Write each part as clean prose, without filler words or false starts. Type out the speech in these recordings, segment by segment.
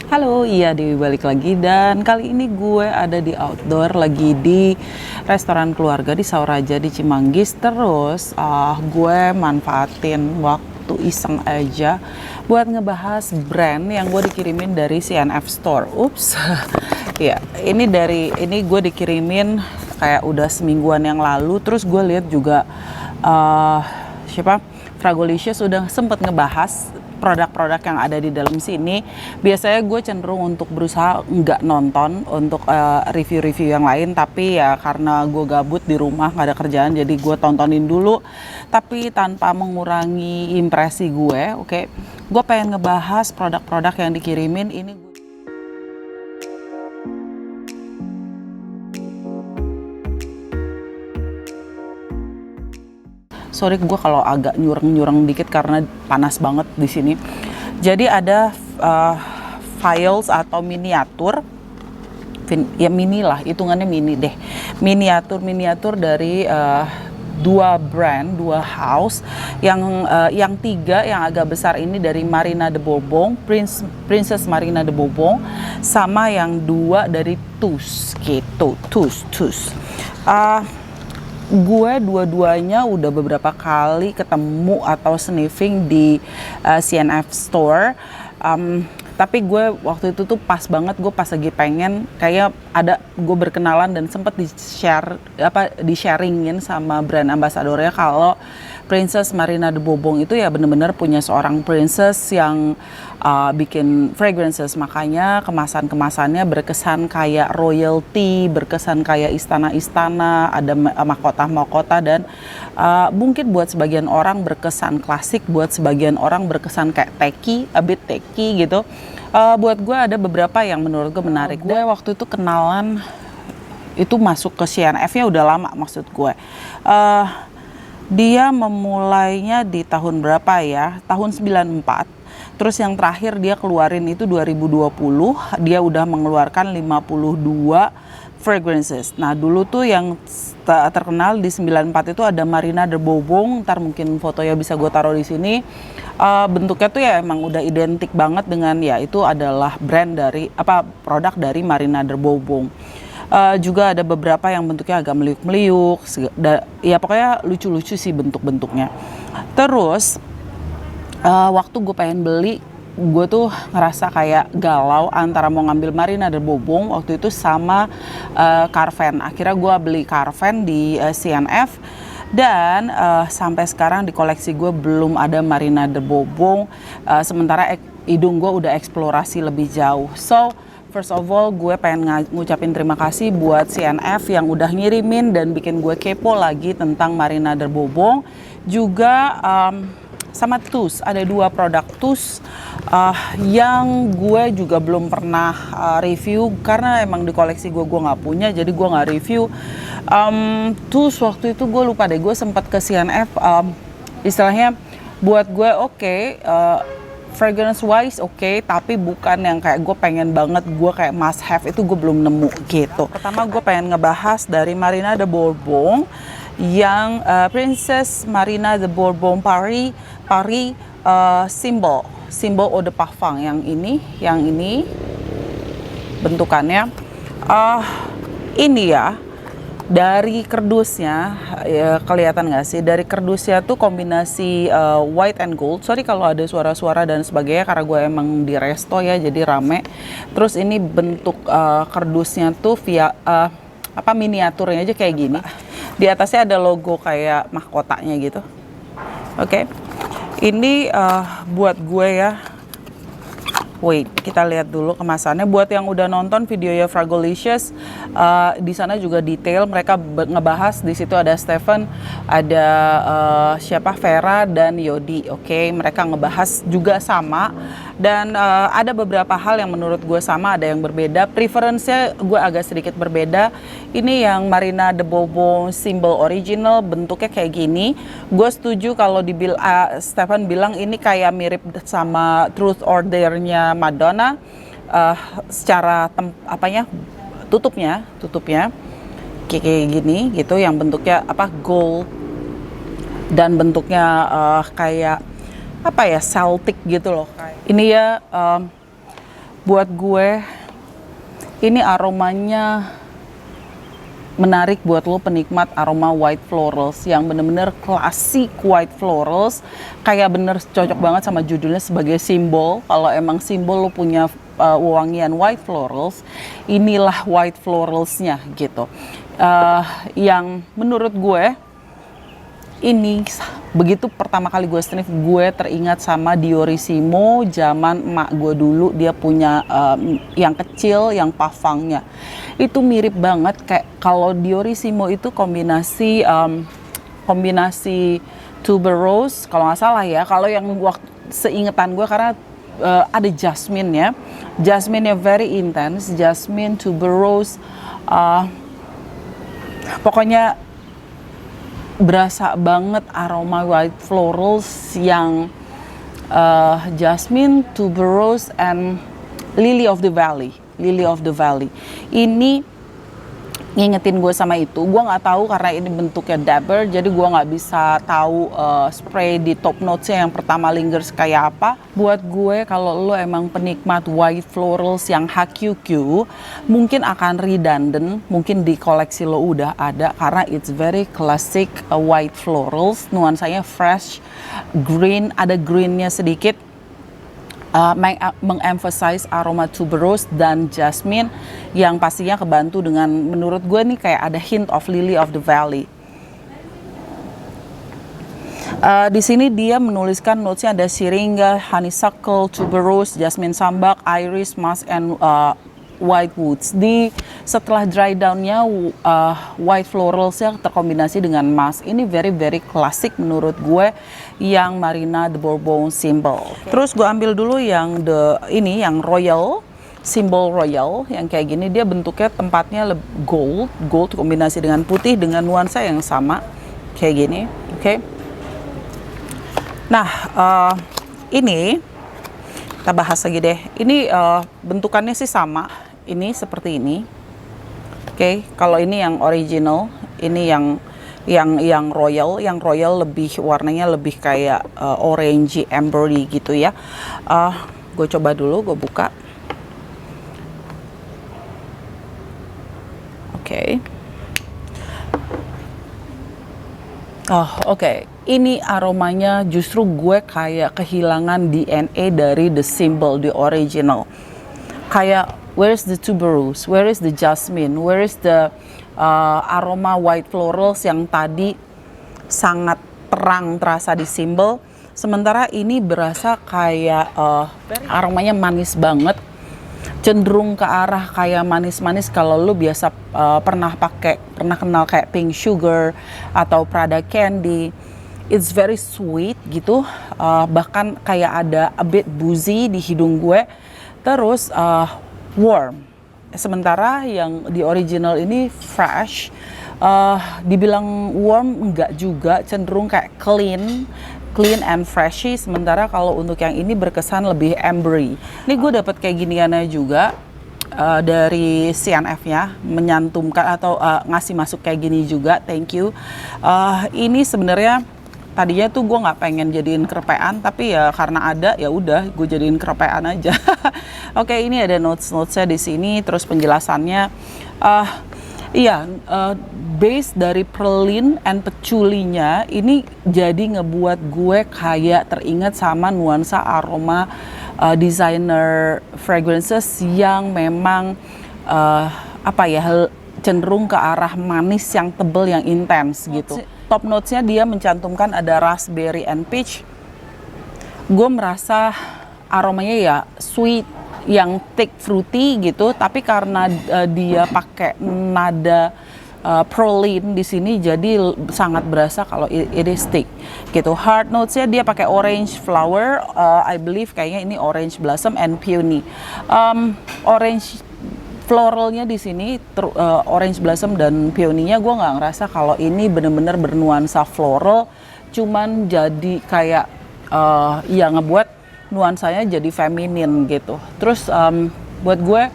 Halo, iya Dewi balik lagi dan kali ini gue ada di outdoor lagi di restoran keluarga di Sauraja di Cimanggis. Terus gue manfaatin waktu iseng aja buat ngebahas brand yang gue dikirimin dari CNF Store. Ups, ya ini gue dikirimin kayak udah semingguan yang lalu. Terus gue lihat juga Fragolicious sudah sempat ngebahas produk-produk yang ada di dalam sini. Biasanya gue cenderung untuk berusaha nggak nonton untuk review-review yang lain, tapi ya karena gue gabut di rumah nggak ada kerjaan, jadi gue tontonin dulu. Tapi tanpa mengurangi impresi gue, oke. Gue pengen ngebahas produk-produk yang dikirimin ini. Sorry gue kalau agak nyureng-nyureng dikit karena panas banget di sini. Jadi ada files atau miniatur, ya mini lah, hitungannya mini deh. Miniatur dari dua brand, dua house. Yang tiga yang agak besar ini dari Marina de Bourbon, Princess Marina de Bourbon, sama yang dua dari TUS gitu, TUS. Gue dua-duanya udah beberapa kali ketemu atau sniffing di CNF Store, tapi gue waktu itu tuh pas banget, gue pas lagi pengen kayak ada gue berkenalan dan sempet di-sharingin sama brand ambasadornya kalau Princess Marina de Bourbon itu ya bener-bener punya seorang princess yang bikin fragrances, makanya kemasannya berkesan kayak royalty, berkesan kayak istana-istana, ada mahkota-mahkota, dan mungkin buat sebagian orang berkesan klasik, buat sebagian orang berkesan kayak a bit techy gitu. Buat gue ada beberapa yang menurut gue menarik. Gue waktu itu kenalan itu masuk ke CNF-nya udah lama, maksud gue. Dia memulainya di tahun berapa ya? Tahun 94. Terus yang terakhir dia keluarin itu 2020. Dia udah mengeluarkan 52 fragrances. Nah, dulu tuh yang terkenal di 94 itu ada Marina de Bourbon. Ntar mungkin fotonya bisa gue taruh di sini. Bentuknya tuh ya emang udah identik banget dengan, ya itu adalah brand dari produk dari Marina de Bourbon. Juga ada beberapa yang bentuknya agak meliuk-meliuk, ya pokoknya lucu-lucu sih bentuk-bentuknya. Terus waktu gue pengen beli, gue tuh ngerasa kayak galau antara mau ngambil Marina de Bourbon waktu itu sama Carven. Akhirnya gue beli Carven di CNF, dan sampai sekarang di koleksi gue belum ada Marina de Bourbon, sementara hidung gue udah eksplorasi lebih jauh. So first of all, gue pengen ngucapin terima kasih buat CNF yang udah ngirimin dan bikin gue kepo lagi tentang Marina de Bourbon. Juga sama TUS, ada dua produk TUS yang gue juga belum pernah review karena emang di koleksi gue nggak punya, jadi gue nggak review. TUS waktu itu gue lupa deh, gue sempat ke CNF, istilahnya buat gue fragrance wise oke, tapi bukan yang kayak gue pengen banget, gue kayak must have, itu gue belum nemu gitu. Pertama gue pengen ngebahas dari Marina de Bourbon yang Princess Marina de Bourbon Paris Symbol Eau de Parfum. Yang ini bentukannya ini ya. Dari kerdusnya, ya, kelihatan nggak sih? Dari kerdusnya tuh kombinasi white and gold. Sorry kalau ada suara-suara dan sebagainya, karena gue emang di resto ya, jadi rame. Terus ini bentuk kerdusnya tuh via miniaturnya aja kayak gini. Di atasnya ada logo kayak mahkotanya gitu. Oke. Ini buat gue ya. Wait, kita lihat dulu kemasannya. Buat yang udah nonton videonya Fragolicious, di sana juga detail. Mereka ngebahas, di situ ada Stephen, ada Vera dan Yodi. Oke, mereka ngebahas juga sama. Dan ada beberapa hal yang menurut gue sama, ada yang berbeda. Preference-nya gue agak sedikit berbeda. Ini yang Marina de Bourbon Symbol Original, bentuknya kayak gini. Gue setuju kalau Stephen bilang ini kayak mirip sama Truth Order-nya Madonna, secara tutupnya kayak gini gitu, yang bentuknya gold dan bentuknya kayak Celtic gitu loh. Ini ya buat gue ini aromanya menarik buat lo penikmat aroma white florals yang bener-bener klasik white florals, kayak bener cocok banget sama judulnya sebagai simbol. Kalau emang simbol lo punya wewangian white florals, inilah white floralsnya gitu. Yang menurut gue ini begitu pertama kali gue sniff, gue teringat sama Diorissimo zaman emak gue dulu. Dia punya yang kecil, yang pavangnya itu mirip banget kayak kalau Diorissimo itu kombinasi tuberose kalau nggak salah ya. Kalau yang waktu seingetan gue, karena ada jasmine ya, jasmine-nya very intense, jasmine, tuberose, pokoknya berasa banget aroma white florals yang jasmine, tuberose, and lily of the valley. Ini ngingetin gue sama itu. Gue nggak tahu karena ini bentuknya dabber, jadi gue nggak bisa tahu spray di top notesnya yang pertama lingers kayak apa. Buat gue, kalau lo emang penikmat white florals yang HQQ, mungkin akan redundant, mungkin di koleksi lo udah ada karena it's very classic white florals, nuansanya fresh, green, ada greennya sedikit. Mengemphasize aroma tuberose dan jasmine yang pastinya kebantu dengan, menurut gue nih kayak ada hint of lily of the valley. Di sini dia menuliskan notesnya ada syringa, honeysuckle, tuberose, jasmine sambak, iris, musk, and white woods. Setelah dry downnya white floralsnya terkombinasi dengan musk. Ini very klasik menurut gue yang Marina de Bourbon symbol. Terus gue ambil dulu yang yang royal, simbol royal yang kayak gini. Dia bentuknya tempatnya gold kombinasi dengan putih dengan nuansa yang sama kayak gini. Oke. Nah, ini kita bahas lagi deh. Ini bentukannya sih sama. Ini seperti ini. Oke, kalau ini yang original, ini yang royal. Yang royal lebih warnanya lebih kayak orangey, ambery gitu ya. Gue coba dulu, gue buka. Oke. Oke. Ini aromanya justru gue kayak kehilangan DNA dari the symbol, the original. Kayak where is the tuberose, where is the jasmine, where is the aroma white florals yang tadi sangat terang terasa di symbol. Sementara ini berasa kayak aromanya manis banget, cenderung ke arah kayak manis-manis. Kalau lu biasa pernah kenal kayak pink sugar atau Prada candy, it's very sweet gitu, bahkan kayak ada a bit boozy di hidung gue. Terus warm. Sementara yang di original ini fresh, dibilang warm enggak juga, cenderung kayak clean and freshy. Sementara kalau untuk yang ini berkesan lebih ambery. Ini gue dapat kayak giniannya juga dari CNF-nya, menyantumkan atau ngasih masuk kayak gini juga. Thank you. Ini sebenarnya tadinya tuh gue nggak pengen jadiin kerepean, tapi ya karena ada ya udah gue jadiin kerepean aja. Oke, ini ada notes-notesnya di sini, terus penjelasannya. Base dari perlin and patchouli-nya ini jadi ngebuat gue kayak teringat sama nuansa aroma designer fragrances yang memang cenderung ke arah manis yang tebel, yang intens gitu. Top notes-nya dia mencantumkan ada raspberry and peach. Gue merasa aromanya ya sweet, yang thick fruity gitu, tapi karena dia pakai nada prolin di sini jadi sangat berasa kalau it is thick gitu. Hard notes-nya dia pakai orange flower, I believe kayaknya ini orange blossom and peony. Orange floralnya di sini, orange blossom dan peony-nya gue nggak ngerasa kalau ini bener-bener bernuansa floral, cuman jadi kayak ngebuat nuansanya jadi feminin gitu. Terus buat gue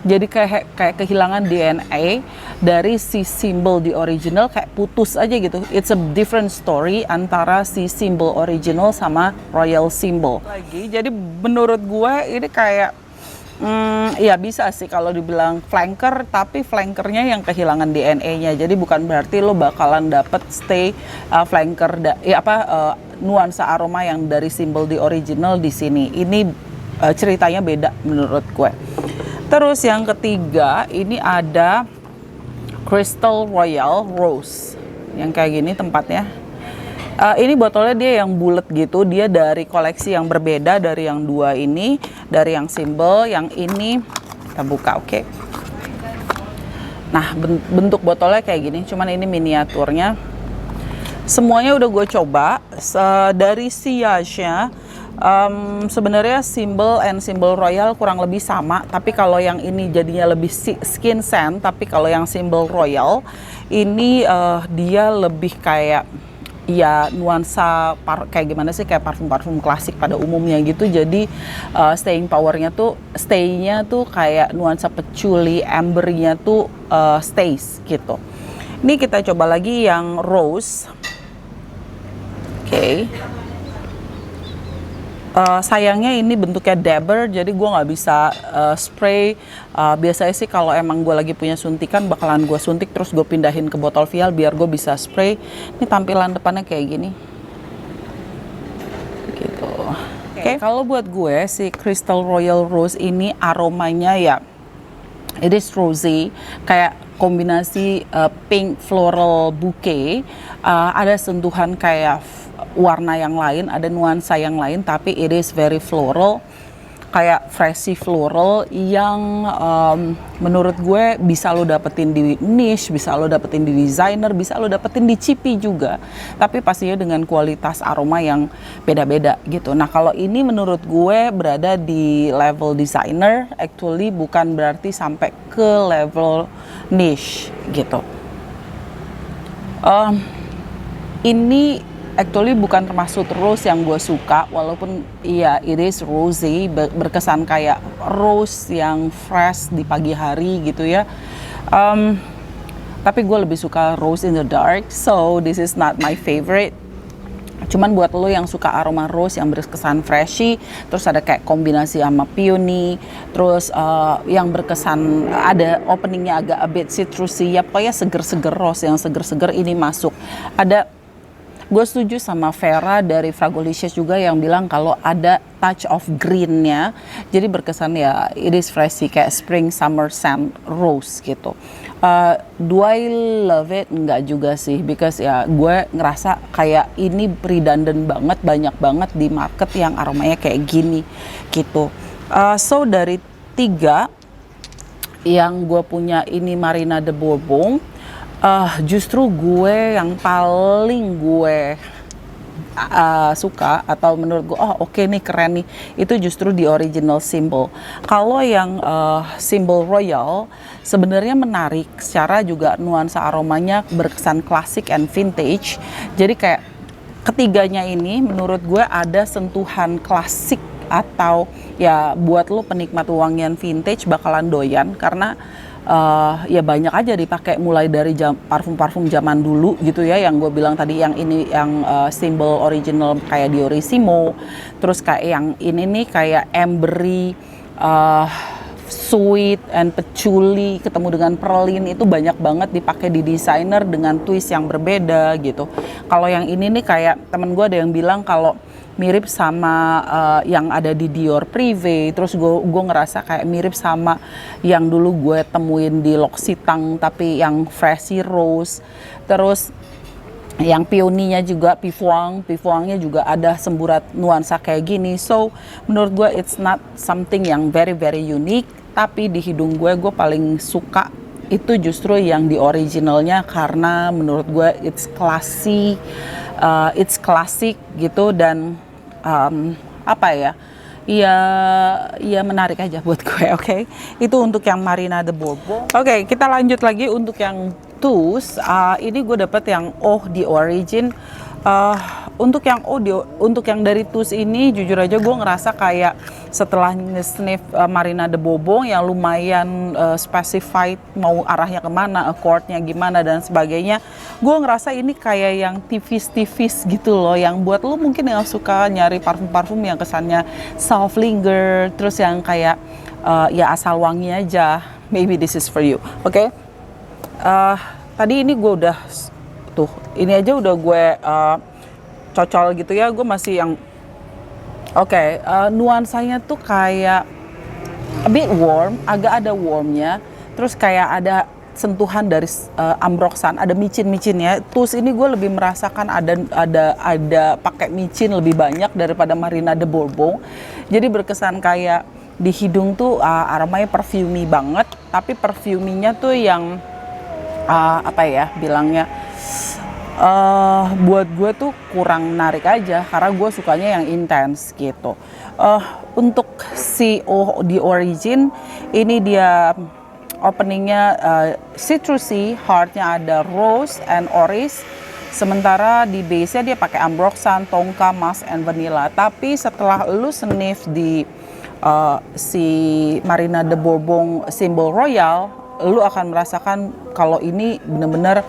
jadi kayak kehilangan DNA dari si symbol di original, kayak putus aja gitu. It's a different story antara si symbol original sama royal symbol lagi. Jadi menurut gue ini kayak Ya bisa sih kalau dibilang flanker, tapi flankernya yang kehilangan DNA-nya. Jadi bukan berarti lo bakalan dapet stay flanker nuansa aroma yang dari simbol di original di sini. Ini ceritanya beda menurut gue. Terus yang ketiga ini ada Crystal Royal Rose yang kayak gini tempatnya. Ini botolnya dia yang bulat gitu, dia dari koleksi yang berbeda dari yang dua ini, dari yang simbol, yang ini kita buka, oke. Nah, bentuk botolnya kayak gini, cuman ini miniaturnya. Semuanya udah gue coba, dari sillage-nya sebenarnya simbol and simbol royal kurang lebih sama, tapi kalau yang ini jadinya lebih skin scent, tapi kalau yang simbol royal ini dia lebih kayak ya nuansa kayak gimana sih, kayak parfum-parfum klasik pada umumnya gitu. Jadi staying powernya tuh, stay-nya tuh kayak nuansa patchouli, ambernya tuh stays gitu. Ini kita coba lagi yang rose. Oke. Sayangnya ini bentuknya dabber, jadi gue nggak bisa spray. Biasanya sih kalau emang gue lagi punya suntikan bakalan gue suntik terus gue pindahin ke botol vial biar gue bisa spray. Ini tampilan depannya kayak gini gitu. Oke. Kalau buat gue si Crystal Royal Rose ini aromanya ya it is rosy, kayak kombinasi pink floral bouquet, ada sentuhan kayak warna yang lain, ada nuansa yang lain, tapi it is very floral, kayak freshy floral yang menurut gue bisa lo dapetin di niche, bisa lo dapetin di designer, bisa lo dapetin di cheapy juga, tapi pastinya dengan kualitas aroma yang beda-beda gitu. Nah kalau ini menurut gue berada di level designer, actually bukan berarti sampai ke level niche gitu. Ini actually bukan termasuk rose yang gue suka, walaupun iya it is rosy, berkesan kayak rose yang fresh di pagi hari gitu ya. Tapi gue lebih suka rose in the dark, so this is not my favorite. Cuman buat lo yang suka aroma rose yang berkesan freshy, terus ada kayak kombinasi sama peony, terus yang berkesan ada openingnya agak a bit citrusy, ya pokoknya seger-seger rose yang seger-seger ini masuk. Gue setuju sama Vera dari Fragolicious juga yang bilang kalau ada touch of greennya, jadi berkesan ya it is freshy kayak spring summer scent rose gitu. Do I love it? Enggak juga sih, because ya gue ngerasa kayak ini redundant banget, banyak banget di market yang aromanya kayak gini gitu. So dari 3 yang gue punya ini Marina de Bourbon, justru gue yang paling gue suka atau menurut gue oke nih keren nih, itu justru di original symbol. Kalau yang symbol royal sebenarnya menarik secara juga nuansa aromanya berkesan klasik and vintage. Jadi kayak ketiganya ini menurut gue ada sentuhan klasik, atau ya buat lo penikmat wangian vintage bakalan doyan karena ya banyak aja dipakai mulai dari parfum-parfum zaman dulu gitu ya, yang gue bilang tadi, yang ini yang simbol original kayak Diorissimo, terus kayak yang ini nih kayak ambery, sweet and patchouli ketemu dengan perlin, itu banyak banget dipakai di designer dengan twist yang berbeda gitu. Kalau yang ini nih kayak temen gue ada yang bilang kalau mirip sama yang ada di Dior Privé, terus gue ngerasa kayak mirip sama yang dulu gue temuin di L'Occitane tapi yang freshy rose. Terus yang peoninya juga pivuangnya juga ada semburat nuansa kayak gini. So menurut gue it's not something yang very very unique, tapi di hidung gue paling suka itu justru yang di originalnya, karena menurut gue it's classy, it's classic gitu, dan apa ya, ya menarik aja buat gue. Oke. Itu untuk yang Marina de Bourbon. Oke, kita lanjut lagi untuk yang Tous. Ini gue dapet yang di origin. Untuk yang untuk yang dari Tous ini jujur aja gue ngerasa kayak setelah sniff Marina de Bourbon yang lumayan specified mau arahnya kemana, chordnya gimana dan sebagainya, gue ngerasa ini kayak yang tipis-tipis gitu loh, yang buat lo mungkin yang suka nyari parfum-parfum yang kesannya soft linger, terus yang kayak ya asal wangi aja. Maybe this is for you. Oke. Tadi ini gue udah tuh, ini aja udah gue cocol gitu ya. Gue masih yang nuansanya tuh kayak a bit warm, agak ada warmnya. Terus kayak ada sentuhan dari ambroxan, ada micin-micinnya. Terus ini gue lebih merasakan ada pakai micin lebih banyak daripada Marina de Bourbon. Jadi berkesan kayak di hidung tuh aromanya perfumey banget, tapi perfumey-nya tuh yang apa ya bilangnya, buat gue tuh kurang menarik aja karena gue sukanya yang intens gitu. Untuk si di Origin ini dia openingnya citrusy, heartnya ada rose and orange. Sementara di base-nya dia pakai ambroxan, tonka, musk, and vanilla. Tapi setelah lu sniff di si Marina de Bourbon Symbol Royal, lu akan merasakan kalau ini bener-bener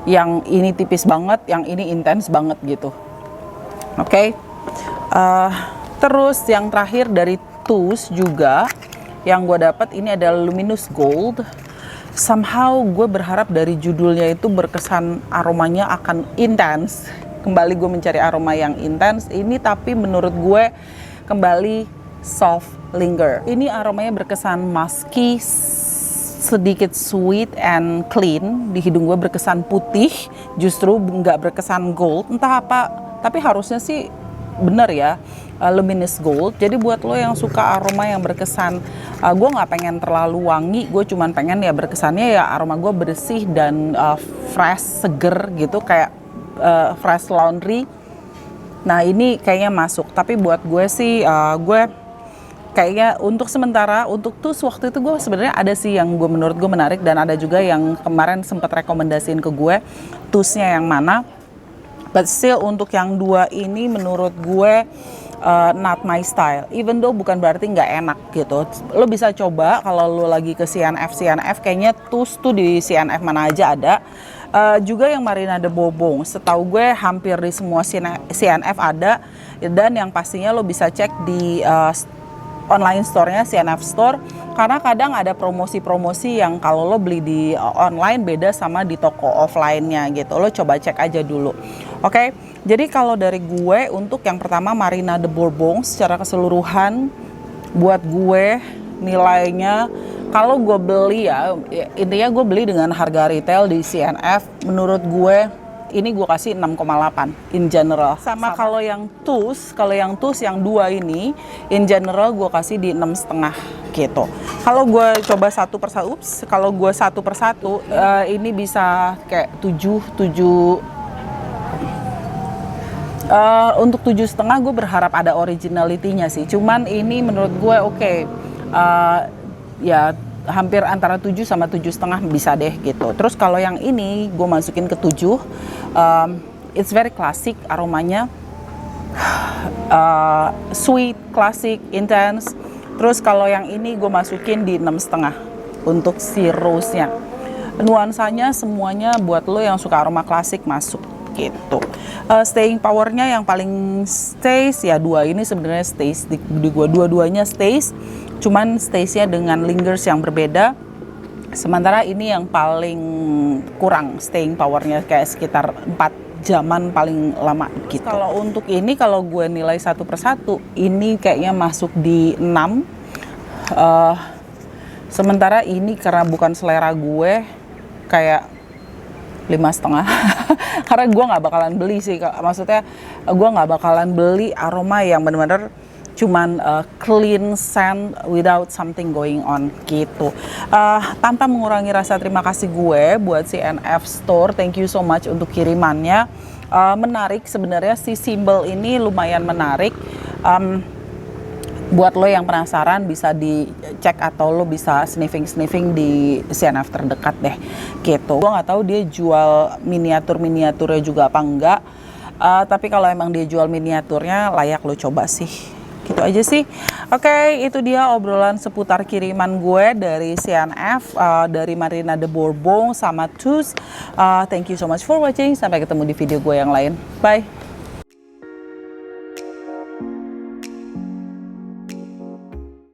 yang ini tipis banget, yang ini intens banget gitu. Oke. Terus yang terakhir dari Tus juga yang gue dapat ini adalah Luminous Gold. Somehow gue berharap dari judulnya itu berkesan aromanya akan intens. Kembali gue mencari aroma yang intens ini, tapi menurut gue kembali soft linger. Ini aromanya berkesan musky, sedikit sweet and clean. Di hidung gue berkesan putih, justru nggak berkesan gold. Entah apa, tapi harusnya sih bener ya, luminous gold. Jadi buat lo yang suka aroma yang berkesan, gue nggak pengen terlalu wangi, gue cuman pengen ya berkesannya ya aroma gue bersih dan fresh, seger gitu, kayak fresh laundry. Nah ini kayaknya masuk, tapi buat gue sih gue kayaknya untuk sementara, untuk Tus waktu itu gue sebenarnya ada sih yang menurut gue menarik, dan ada juga yang kemarin sempat rekomendasiin ke gue Tusnya yang mana. But still untuk yang dua ini menurut gue not my style. Even though bukan berarti nggak enak gitu. Lo bisa coba kalau lo lagi ke CNF kayaknya Tus tuh di CNF mana aja ada. Juga yang Marina de Bourbon, setahu gue hampir di semua CNF ada. Dan yang pastinya lo bisa cek di online store-nya CNF Store, karena kadang ada promosi-promosi yang kalau lo beli di online beda sama di toko offline-nya gitu. Lo coba cek aja dulu. Oke, jadi kalau dari gue untuk yang pertama Marina de Bourbon secara keseluruhan buat gue nilainya, kalau gue beli ya intinya gue beli dengan harga retail di CNF, menurut gue ini gue kasih 6,8 in general. Sama kalau yang Tus yang dua ini in general gue kasih di 6,5 gitu. Kalau gue coba satu persatu, ini bisa kayak 7. Untuk 7,5 gue berharap ada originality-nya sih. Cuman ini menurut gue oke. Ya hampir antara 7 sama 7,5 bisa deh gitu. Terus kalau yang ini gue masukin ke 7. It's very classic aromanya. Sweet, classic, intense. Terus kalau yang ini gue masukin di 6,5 untuk si rose-nya. Nuansanya semuanya buat lo yang suka aroma klasik masuk gitu. Staying powernya yang paling stays ya dua ini sebenarnya stays di gue, dua-duanya stays, cuman staysnya dengan lingers yang berbeda. Sementara ini yang paling kurang staying powernya, kayak sekitar 4 jaman paling lama gitu. Kalau untuk ini kalau gue nilai satu persatu, ini kayaknya masuk di 6. Sementara ini karena bukan selera gue, kayak 5,5. Karena gue nggak bakalan beli sih, maksudnya gue nggak bakalan beli aroma yang benar-benar cuman clean scent without something going on gitu. Tanpa mengurangi rasa terima kasih gue buat CNF Store, thank you so much untuk kirimannya. Menarik sebenarnya si simbol ini, lumayan menarik. Buat lo yang penasaran bisa dicek atau lo bisa sniffing di CNF terdekat deh gitu. Gue nggak tahu dia jual miniaturnya juga apa enggak, tapi kalau emang dia jual miniaturnya layak lo coba sih. Gitu aja sih. Oke, itu dia obrolan seputar kiriman gue dari CNF, dari Marina de Bourbon sama Tus. Thank you so much for watching. Sampai ketemu di video gue yang lain. Bye.